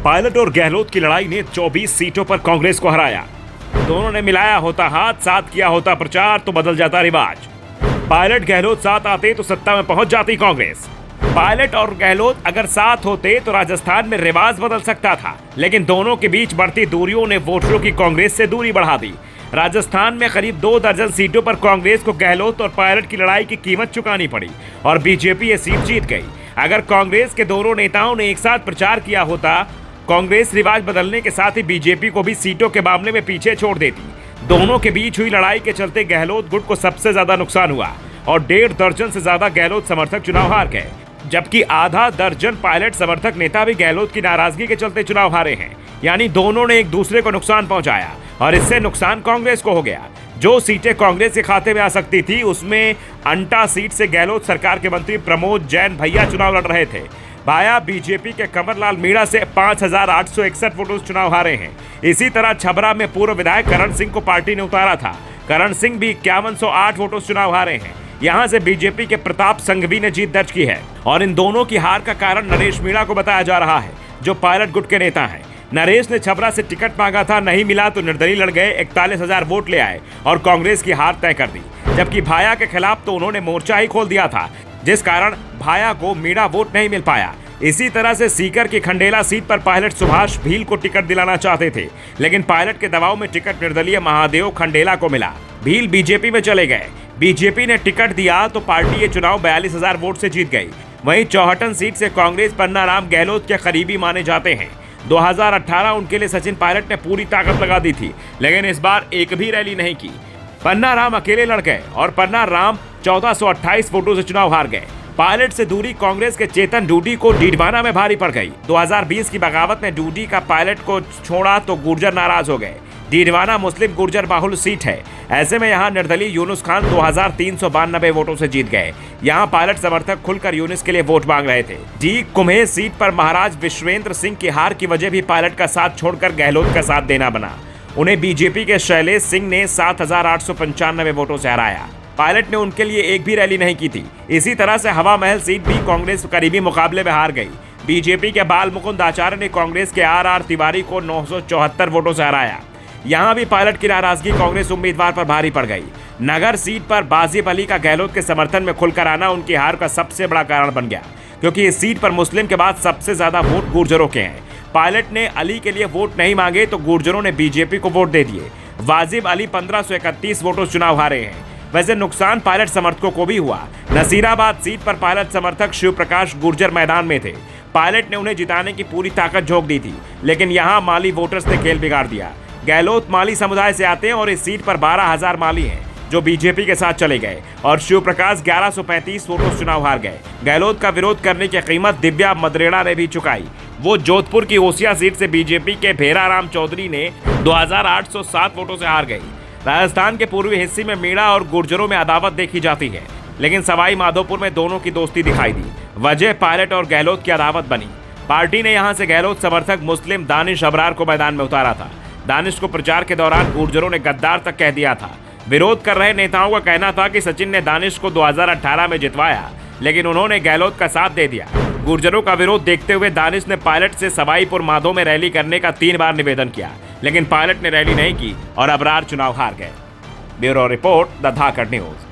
Pilot और गहलोत की लड़ाई ने 24 सीटों पर कांग्रेस को हराया। दोनों ने मिलाया होता हाथ, साथ किया होता प्रचार तो बदल जाता रिवाज। पायलट गहलोत साथ आते तो सत्ता में पहुंच जाती कांग्रेस। पायलट और गहलोत अगर साथ होते तो राजस्थान में रिवाज बदल सकता था, लेकिन दोनों के बीच बढ़ती दूरियों ने वोटरों की कांग्रेस से दूरी बढ़ा दी। राजस्थान में करीब 2 दर्जन सीटों पर कांग्रेस को गहलोत और पायलट की लड़ाई की कीमत चुकानी पड़ी और बीजेपी ये सीट जीत गई। अगर कांग्रेस के दोनों नेताओं ने एक साथ प्रचार किया होता, कांग्रेस रिवाज बदलने के साथ ही बीजेपी को भी सीटों के मामले में पीछे छोड़ देती। दोनों के बीच हुई लड़ाई के चलते गहलोत गुट को सबसे ज्यादा नुकसान हुआ और 1.5 दर्जन से ज्यादा गहलोत समर्थक चुनाव हार गए, जबकि आधा दर्जन पायलट समर्थक नेता भी गहलोत की नाराजगी के चलते चुनाव हारे हैं। यानी दोनों ने एक दूसरे को नुकसान पहुंचाया और इससे नुकसान कांग्रेस को हो गया। जो सीटें कांग्रेस के खाते में आ सकती थी उसमें अंटा सीट से गहलोत सरकार के मंत्री प्रमोद जैन भैया चुनाव लड़ रहे थे। भाया बीजेपी के कमरलाल मीणा से 5,861 वोटों से चुनाव हारे हैं। इसी तरह छबरा में पूर्व विधायक करण सिंह को पार्टी ने उतारा था। करण सिंह भी 5108 वोटों से चुनाव हारे हैं। यहां से बीजेपी के प्रताप संघवी ने जीत दर्ज की है और इन दोनों की हार का कारण नरेश मीणा को बताया जा रहा है, जो पायलट गुट के नेता हैं। नरेश ने छबरा से टिकट मांगा था, नहीं मिला तो निर्दलीय लड़ गए, 41,000 वोट ले आए और कांग्रेस की हार तय कर दी। जबकि भाया के खिलाफ तो उन्होंने मोर्चा ही खोल दिया था, जिस कारण भाया को मीणा वोट नहीं मिल पाया। इसी तरह से सीकर की खंडेला सीट पर पायलट सुभाष भील को टिकट दिलाना चाहते थे, लेकिन पायलट के दबाव में टिकट निर्दलीय महादेव खंडेला को मिला। भील बीजेपी में चले गए। बीजेपी ने टिकट दिया तो पार्टी ये चुनाव 42,000 वोट से जीत गई। वहीं चौहटन सीट से कांग्रेस पन्नाराम गहलोत के करीबी माने जाते हैं। 2018 उनके लिए सचिन पायलट ने पूरी ताकत लगा दी थी, लेकिन इस बार एक भी रैली नहीं की। पन्नाराम अकेले लड़ गए और पन्नाराम 1428 वोटों से चुनाव हार गए। पायलट से दूरी कांग्रेस के चेतन डूडी को डीडवाना में भारी पड़ गई। 2020 की बगावत में डूडी का पायलट को छोड़ा तो गुर्जर नाराज हो गए। डीडवाना मुस्लिम गुर्जर बाहुल सीट है। ऐसे में यहां निर्दलीय यूनुस खान 2392 वोटों से जीत गए। यहां पायलट समर्थक खुलकर यूनुस के लिए वोट मांग रहे थे। डी कुम्हे सीट पर महाराज विश्वेंद्र सिंह की हार की वजह भी पायलट का साथ छोड़कर गहलोत का साथ देना बना। उन्हें बीजेपी के शैलेश सिंह ने 7,895 वोटों से हराया। पायलट ने उनके लिए एक भी रैली नहीं की थी। इसी तरह से हवा महल सीट भी कांग्रेस करीबी मुकाबले में हार गई। बीजेपी के बाल मुकुंद आचार्य ने कांग्रेस के आर तिवारी को 974 वोटों से हराया। यहां भी पायलट की नाराजगी कांग्रेस उम्मीदवार पर भारी पड़ गई। नगर सीट पर बाजिब अली का गहलोत के समर्थन में खुलकर आना उनकी हार का सबसे बड़ा कारण बन गया, क्योंकि इस सीट पर मुस्लिम के बाद सबसे ज्यादा वोट गुर्जरों के हैं। पायलट ने अली के लिए वोट नहीं मांगे तो गुर्जरों ने बीजेपी को वोट दे दिए। वाजिब अली 1531 वोटों से चुनाव हारे हैं। वैसे नुकसान पायलट समर्थकों को भी हुआ। नसीराबाद सीट पर पायलट समर्थक शिव प्रकाश गुर्जर मैदान में थे। पायलट ने उन्हें जिताने की पूरी ताकत झोंक दी थी, लेकिन यहां माली वोटर्स ने खेल बिगाड़ दिया। गहलोत माली समुदाय से आते हैं और इस सीट पर 12,000 माली हैं, जो बीजेपी के साथ चले गए और शिव प्रकाश 1135 वोटों से चुनाव हार गए। गहलोत का विरोध करने की कीमत दिव्या मदरेड़ा ने भी चुकाई। वो जोधपुर की ओसिया सीट से बीजेपी के भेराराम चौधरी ने 2,807 वोटों से हार गई। राजस्थान के पूर्वी हिस्से में मीणा और गुर्जरों में अदावत देखी जाती है, लेकिन सवाई माधोपुर में दोनों की दोस्ती दिखाई दी। वजह पायलट और गहलोत की अदावत बनी। पार्टी ने यहां से गहलोत समर्थक मुस्लिम दानिश अबरार को मैदान में उतारा था। दानिश को प्रचार के दौरान गुर्जरों ने गद्दार तक कह दिया था। विरोध कर रहे नेताओं का कहना था कि सचिन ने दानिश को 2018 में जितवाया, लेकिन उन्होंने गहलोत का साथ दे दिया। गुर्जरों का विरोध देखते हुए दानिश ने पायलट से सवाईपुर माधो में रैली करने का 3 बार निवेदन किया, लेकिन पायलट ने रैली नहीं की और अबरार चुनाव हार गए। Bureau report, the Dhakad news.